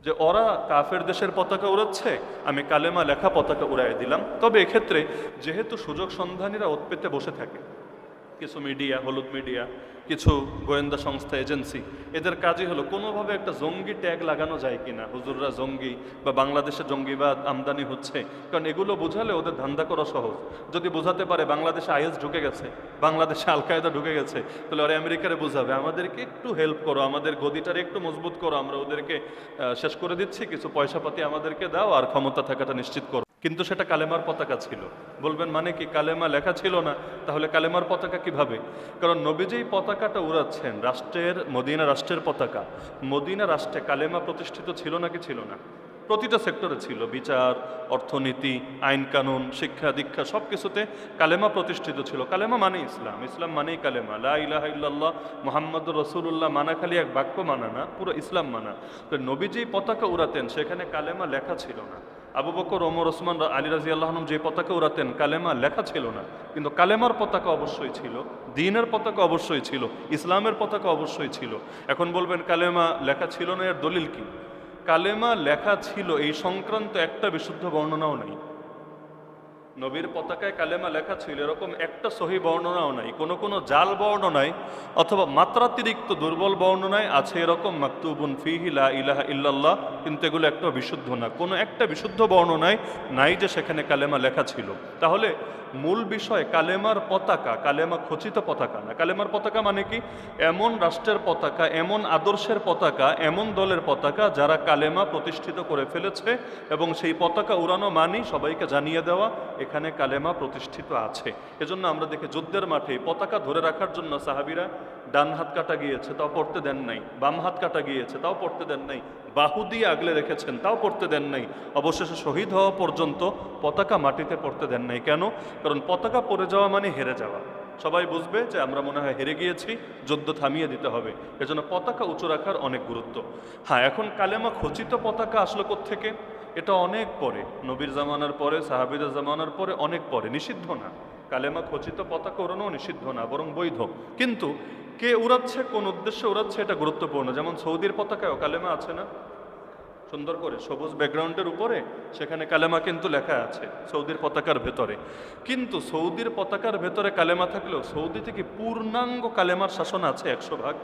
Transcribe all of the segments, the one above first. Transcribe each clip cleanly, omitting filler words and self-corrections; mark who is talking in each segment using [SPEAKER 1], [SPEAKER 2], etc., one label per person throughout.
[SPEAKER 1] যে ওরা কাফের দেশের পতাকা উড়াচ্ছে, আমি কালেমা লেখা পতাকা উড়াই দিলাম। তবে এক্ষেত্রে যেহেতু সুযোগ সন্ধানীরা ওত পেতে বসে থাকে, কিছু মিডিয়া, হলুদ মিডিয়া, কিছু গোয়েন্দা সংস্থা, এজেন্সি, এদের কাজই হলো কোনোভাবে একটা জঙ্গি ট্যাগ লাগানো যায় কিনা, হুজুররা জঙ্গি বা বাংলাদেশে জঙ্গিবাদ আমদানি হচ্ছে। কারণ এগুলো বোঝালে ওদের ধান্দা করা সহজ। যদি বোঝাতে পারে বাংলাদেশে আইএস ঢুকে গেছে, বাংলাদেশে আল কায়দা ঢুকে গেছে, তাহলে ওরা আমেরিকারে বোঝাবে আমাদেরকে একটু হেল্প করো, আমাদের গদিটারে একটু মজবুত করো, আমরা ওদেরকে শেষ করে দিচ্ছি, কিছু পয়সাপাতি আমাদেরকে দাও আর ক্ষমতা থাকাটা নিশ্চিত করো। কিন্তু সেটা কালেমার পতাকা ছিল। বলবেন মানে কি, কালেমা লেখা ছিল না? তাহলে কালেমার পতাকা কিভাবে? কারণ নবী যেই পতাকাটা উড়াচ্ছেন, রাষ্ট্রের, মদিনা রাষ্ট্রের পতাকা, মদিনা রাষ্ট্রে কালেমা প্রতিষ্ঠিত ছিল নাকি ছিল না? প্রতিটা সেক্টরে ছিল। বিচার, অর্থনীতি, আইন কানুন, শিক্ষা দীক্ষা সব কিছুতে কালেমা প্রতিষ্ঠিত ছিল। কালেমা মানে ইসলাম, ইসলাম মানেই কালেমা। লা ইলাহা ইল্লাল্লাহ মুহাম্মাদুর রাসূলুল্লাহ মানা খালি এক বাক্য মানা না, পুরো ইসলাম মানা। তো নবী যেই পতাকা উড়াতেন সেখানে কালেমা লেখা ছিল না। আবু বকর, ওমর, ওসমান, আলী রাদিয়াল্লাহু আনহুম যে পতাকা উড়াতেন কালেমা লেখা ছিল না। কিন্তু কালেমার পতাকা অবশ্যই ছিল, দ্বীনের পতাকা অবশ্যই ছিল, ইসলামের পতাকা অবশ্যই ছিল। এখন বলবেন কালেমা লেখা ছিল না, এর দলিল কি? কালেমা লেখা ছিল এই সংক্রান্ত একটা বিশুদ্ধ বর্ণনাও নাই। নবীর পতাকায় কালেমা লেখা ছিল এরকম একটা সহি বর্ণনাও নাই। কোনো জাল বর্ণনায় অথবা মাত্রাতিরিক্ত দুর্বল বর্ণনায় আছে এরকম মাকতুবুন ফিহি লা ইলাহা ইল্লাল্লাহ, কিন্তু এগুলো একটা বিশুদ্ধ না। কোনো একটা বিশুদ্ধ বর্ণনায় নাই যে সেখানে কালেমা লেখা ছিল। তাহলে মূল বিষয় কালেমার পতাকা, কালেমা খচিত পতাকা না। কালেমার পতাকা মানে কি? এমন রাষ্ট্রের পতাকা, এমন আদর্শের পতাকা, এমন দলের পতাকা যারা কালেমা প্রতিষ্ঠিত করে ফেলেছে, এবং সেই পতাকা উড়ানো মানি সবাইকে জানিয়ে দেওয়া এখানে কালেমা প্রতিষ্ঠিত আছে। এজন্য আমরা দেখি যুদ্ধের মাঠে পতাকা ধরে রাখার জন্য সাহাবীরা ডান হাত কাটা গিয়েছে তাও পড়তে দেন নাই, বাম হাত কাটা গিয়েছে তাও পড়তে দেন নাই, বাহু দিয়ে আগলে রেখেছেন তাও পড়তে দেন নাই, অবশেষে শহীদ হওয়া পর্যন্ত পতাকা মাটিতে পড়তে দেন নাই। কেন? কারণ পতাকা পড়ে যাওয়া মানে হেরে যাওয়া। সবাই বুঝবে যে আমরা মনে হয় হেরে গিয়েছি, যুদ্ধ থামিয়ে দিতে হবে। এজন্য পতাকা উঁচু রাখার অনেক গুরুত্ব। হ্যাঁ, এখন কালেমা খচিত পতাকা আসলো কোত্থেকে? এটা অনেক পরে, নবীর জামানার পরে, সাহাবীদের জামানার পরে, অনেক পরে। নিষিদ্ধ না, কালেমা খচিত পতাকা উড়ানো নিষিদ্ধ না, বরং বৈধ। কিন্তু কে উড়াচ্ছে, কোন উদ্দেশ্যে উড়াচ্ছে, এটা গুরুত্বপূর্ণ। যেমন সৌদির পতাকায়ও কালেমা আছে না, সুন্দর করে সবুজ ব্যাকগ্রাউন্ডের উপরে সেখানে কালেমা কিন্তু লেখা আছে সৌদির পতাকার ভেতরে। কিন্তু সৌদির পতাকার ভেতরে কালেমা থাকলেও সৌদি থেকে পূর্ণাঙ্গ কালেমার শাসন আছে 100 ভাগ।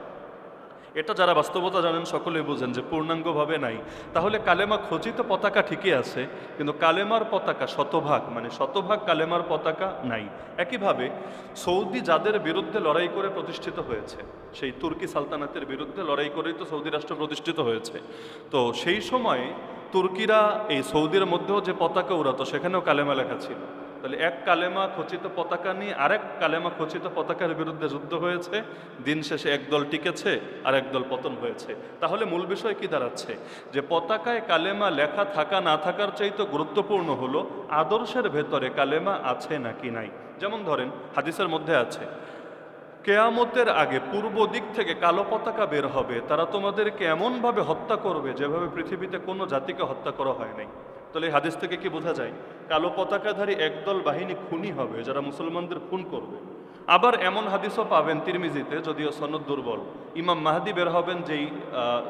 [SPEAKER 1] এটা যারা বাস্তবতা জানেন সকলেই বুঝেন যে পূর্ণাঙ্গভাবে নাই। তাহলে কালেমা খচিত পতাকা ঠিকই আছে, কিন্তু কালেমার পতাকা শতভাগ, মানে শতভাগ কালেমার পতাকা নাই। একইভাবে সৌদি যাদের বিরুদ্ধে লড়াই করে প্রতিষ্ঠিত হয়েছে, সেই তুর্কি সালতানাতের বিরুদ্ধে লড়াই করেই তো সৌদি রাষ্ট্র প্রতিষ্ঠিত হয়েছে। তো সেই সময় তুর্কিরা এই সৌদির মধ্যেও যে পতাকা উড়াতো সেখানেও কালেমা লেখা ছিল। তাহলে এক কালেমা খচিত পতাকা নিয়ে আরেক কালেমা খচিত পতাকার বিরুদ্ধে যুদ্ধ হয়েছে, দিন শেষে একদল টিকেছে আর একদল পতন হয়েছে। তাহলে মূল বিষয় কি দাঁড়াচ্ছে? যে পতাকায় কালেমা লেখা থাকা না থাকার চাইতে গুরুত্বপূর্ণ হলো আদর্শের ভেতরে কালেমা আছে নাকি নাই। যেমন ধরেন হাদিসের মধ্যে আছে, কেয়ামতের আগে পূর্ব দিক থেকে কালো পতাকা বের হবে, তারা তোমাদেরকে এমনভাবে হত্যা করবে যেভাবে পৃথিবীতে কোনো জাতিকে হত্যা করা হয় নাই। তাহলে এই হাদিস থেকে কি বোঝা যায়? কালো পতাকাধারী একদল বাহিনী খুনি হবে যারা মুসলমানদের খুন করবে। আবার এমন হাদিসও পাবেন তিরমিজিতে, যদিও সনদ দুর্বল, ইমাম মাহদি বের হবেন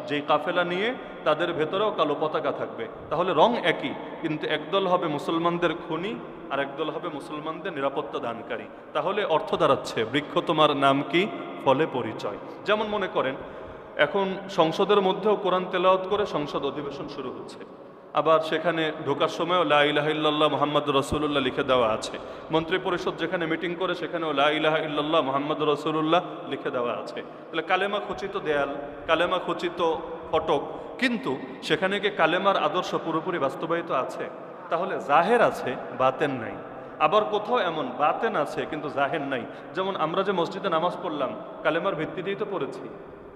[SPEAKER 1] যেই কাফেলা নিয়ে, তাদের ভেতরেও কালো পতাকা থাকবে। তাহলে রং একই, কিন্তু একদল হবে মুসলমানদের খুনি আর একদল হবে মুসলমানদের নিরাপত্তা দানকারী। তাহলে অর্থ দাঁড়াচ্ছে, বৃক্ষ তোমার নাম কি, ফলে পরিচয়। যেমন মনে করেন এখন সংসদের মধ্যেও কোরআন তেলাওয়াত করে সংসদ অধিবেশন শুরু হচ্ছে, আবার সেখানে ঢোকার সময়ও লা ইলাহা ইল্লাল্লাহ মুহাম্মাদুর রাসূলুল্লাহ লিখে দেওয়া আছে। মন্ত্রী পরিষদ যেখানে মিটিং করে সেখানেও লা ইলাহা ইল্লাল্লাহ মুহাম্মাদুর রাসূলুল্লাহ লিখে দেওয়া আছে। তাহলে কালেমা খচিত দেয়াল, কালেমা খচিত ফটক, কিন্তু সেখানে কি কালেমার আদর্শ পুরোপুরি বাস্তবায়িত আছে? তাহলে জাহের আছে, বাতেন নাই। আবার কোথাও এমন বাতেন আছে কিন্তু জাহের নাই। যেমন আমরা যে মসজিদে নামাজ পড়লাম, কালেমার ভিত্তিতেই তো পড়েছি,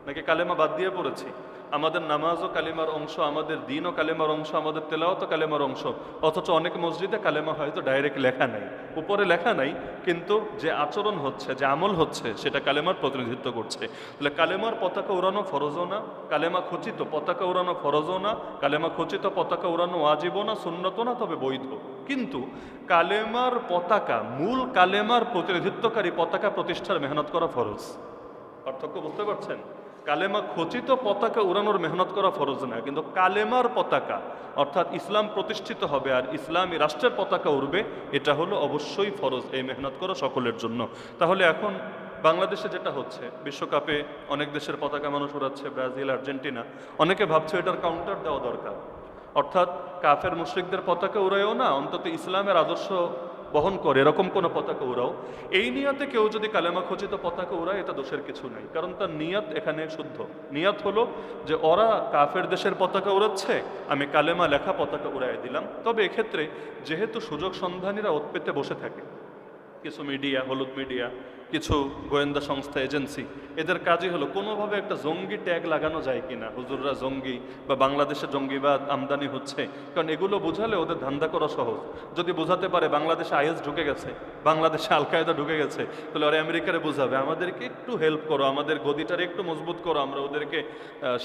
[SPEAKER 1] নাকি কালেমা বাদ দিয়ে পড়েছি? আমাদের নামাজও কালেমার অংশ, আমাদের দিনও কালেমার অংশ, আমাদের তেলাওয়াতও কালেমার অংশ। অথচ অনেক মসজিদে কালেমা হয়তো ডাইরেক্ট লেখা নাই, উপরে লেখা নাই, কিন্তু যে আচরণ হচ্ছে, যে আমল হচ্ছে, সেটা কালেমার প্রতিনিধিত্ব করছে। তাহলে কালেমার পতাকা উড়ানো ফরজও না, কালেমা খচিত পতাকা উড়ানো ফরজও না, কালেমা খচিত পতাকা উড়ানো ওয়াজিবও না, সুন্নতও না, তবে বৈধ। কিন্তু কালেমার পতাকা, মূল কালেমার প্রতিনিধিত্বকারী পতাকা প্রতিষ্ঠার মেহনত করা ফরজ। পার্থক্য বুঝতে পারছেন? কালেমা খচিত পতাকা উড়ানোর মেহনত করা ফরজ না, কিন্তু কালেমার পতাকা অর্থাৎ ইসলাম প্রতিষ্ঠিত হবে আর ইসলামী রাষ্ট্রের পতাকা উড়বে, এটা হলো অবশ্যই ফরজ, এই মেহনত করা সকলের জন্য। তাহলে এখন বাংলাদেশে যেটা হচ্ছে, বিশ্বকাপে অনেক দেশের পতাকা মানুষ উড়াচ্ছে, ব্রাজিল, আর্জেন্টিনা, অনেকে ভাবছে এটার কাউন্টার দেওয়া দরকার, অর্থাৎ কাফের মুশরিকদের পতাকা উড়াইও না, অন্তত ইসলামের আদর্শ বহন করে এরকম কোনো পতাকা উড়াও। এই নিয়তে কেউ যদি কালেমা খচিত পতাকা উড়ায়, এটা দোষের কিছু নাই, কারণ তার নিয়ত এখানে শুদ্ধ। নিয়ত হলো যে ওরা কাফের দেশের পতাকা উড়াচ্ছে, আমি কালেমা লেখা পতাকা উড়াই দিলাম। তবে এক্ষেত্রে যেহেতু সুযোগ সন্ধানীরা ওত পেতে বসে থাকে, কিছু মিডিয়া, হলুদ মিডিয়া, কিছু গোয়েন্দা সংস্থা, এজেন্সি, এদের কাজই হলো কোনোভাবে একটা জঙ্গি ট্যাগ লাগানো যায় কিনা, হুজুররা জঙ্গি বা বাংলাদেশে জঙ্গিবাদ আমদানি হচ্ছে, কারণ এগুলো বোঝালে ওদের ধান্দা করা সহজ। যদি বোঝাতে পারে বাংলাদেশে আইএস ঢুকে গেছে, বাংলাদেশে আল কায়দা ঢুকে গেছে, তাহলে ওরা আমেরিকারে বোঝাবে আমাদেরকে একটু হেল্প করো, আমাদের গদিটারে একটু মজবুত করো, আমরা ওদেরকে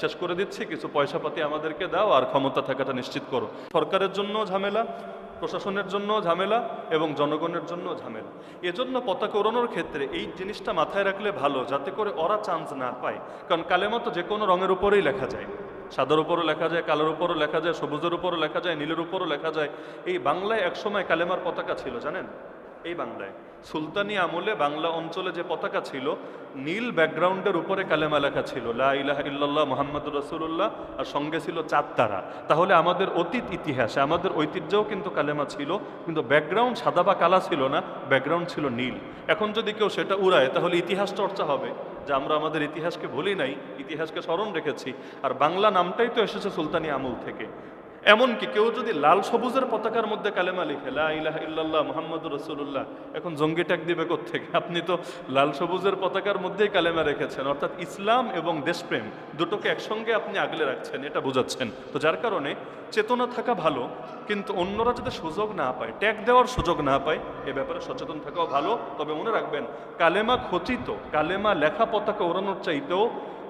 [SPEAKER 1] শেষ করে দিচ্ছি, কিছু পয়সাপাতি আমাদেরকে দাও আর ক্ষমতা থাকাটা নিশ্চিত করো। সরকারের জন্য ঝামেলা, প্রশাসনের জন্য ঝামেলা এবং জনগণের জন্য ঝামেলা। এজন্য পতাকা উড়ানোর ক্ষেত্রে এই জিনিসটা মাথায় রাখলে ভালো, যাতে করে ওরা চান্স না পায়। কারণ কালেমা তো যে কোনো রঙের উপরেই লেখা যায়, সাদার উপরও লেখা যায়, কালোর উপরও লেখা যায়, সবুজের উপরও লেখা যায়, নীলের উপরও লেখা যায়। এই বাংলায় একসময় কালেমার পতাকা ছিল, জানেন? এই বাংলায় সুলতানি আমলে বাংলা অঞ্চলে যে পতাকা ছিল, নীল ব্যাকগ্রাউন্ডের উপরে কালেমা লেখা ছিল লা ইলাহা ইল্লাল্লাহ মুহাম্মাদুর রাসূলুল্লাহ, আর সঙ্গে ছিল চাঁদ তারা। তাহলে আমাদের অতীত ইতিহাসে, আমাদের ঐতিহ্যেও কিন্তু কালেমা ছিল, কিন্তু ব্যাকগ্রাউন্ড সাদা বা কালা ছিল না, ব্যাকগ্রাউন্ড ছিল নীল। এখন যদি কেউ সেটা উড়ায়, তাহলে ইতিহাস চর্চা হবে যে আমরা আমাদের ইতিহাসকে ভুলি নাই, ইতিহাসকে স্মরণ রেখেছি। আর বাংলা নামটাই তো এসেছে সুলতানি আমল থেকে। এমনকি কেউ যদি লাল সবুজের পতাকার মধ্যে কালেমা লিখে লা ইলাহা ইল্লাল্লাহ মুহাম্মাদুর রাসূলুল্লাহ, এখন জঙ্গি ট্যাগ দিবে কোত্থেকে? আপনি তো লাল সবুজের পতাকার মধ্যেই কালেমা রেখেছেন, অর্থাৎ ইসলাম এবং দেশপ্রেম দুটোকে একসঙ্গে আপনি আগলে রাখছেন, এটা বোঝাচ্ছেন। তো যার কারণে চেতনা থাকা ভালো, কিন্তু অন্যরা যাতে সুযোগ না পায়, ট্যাগ দেওয়ার সুযোগ না পায়, এ ব্যাপারে সচেতন থাকাও ভালো। তবে মনে রাখবেন, কালেমা খচিত, কালেমা লেখা পতাকা উড়ানোর চাইতেও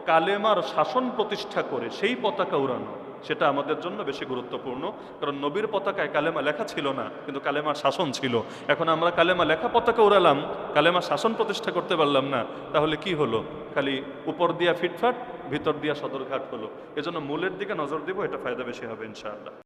[SPEAKER 1] কালেমার শাসন প্রতিষ্ঠা করে সেই পতাকা উড়ানো, সেটা আমাদের জন্য বেশি গুরুত্বপূর্ণ। কারণ নবীর পতাকায় কালেমা লেখা ছিল না, কিন্তু কালেমার শাসন ছিল। এখন আমরা কালেমা লেখা পতাকা উড়ালাম, কালেমা শাসন প্রতিষ্ঠা করতে পারলাম না, তাহলে কি হলো? খালি উপর দিয়া ফিটফাট, ভিতর দিয়া সদরঘাট হলো। এজন্য মূলের দিকে নজর দিব, এটা ফায়দা বেশি হবে ইনশাআল্লাহ।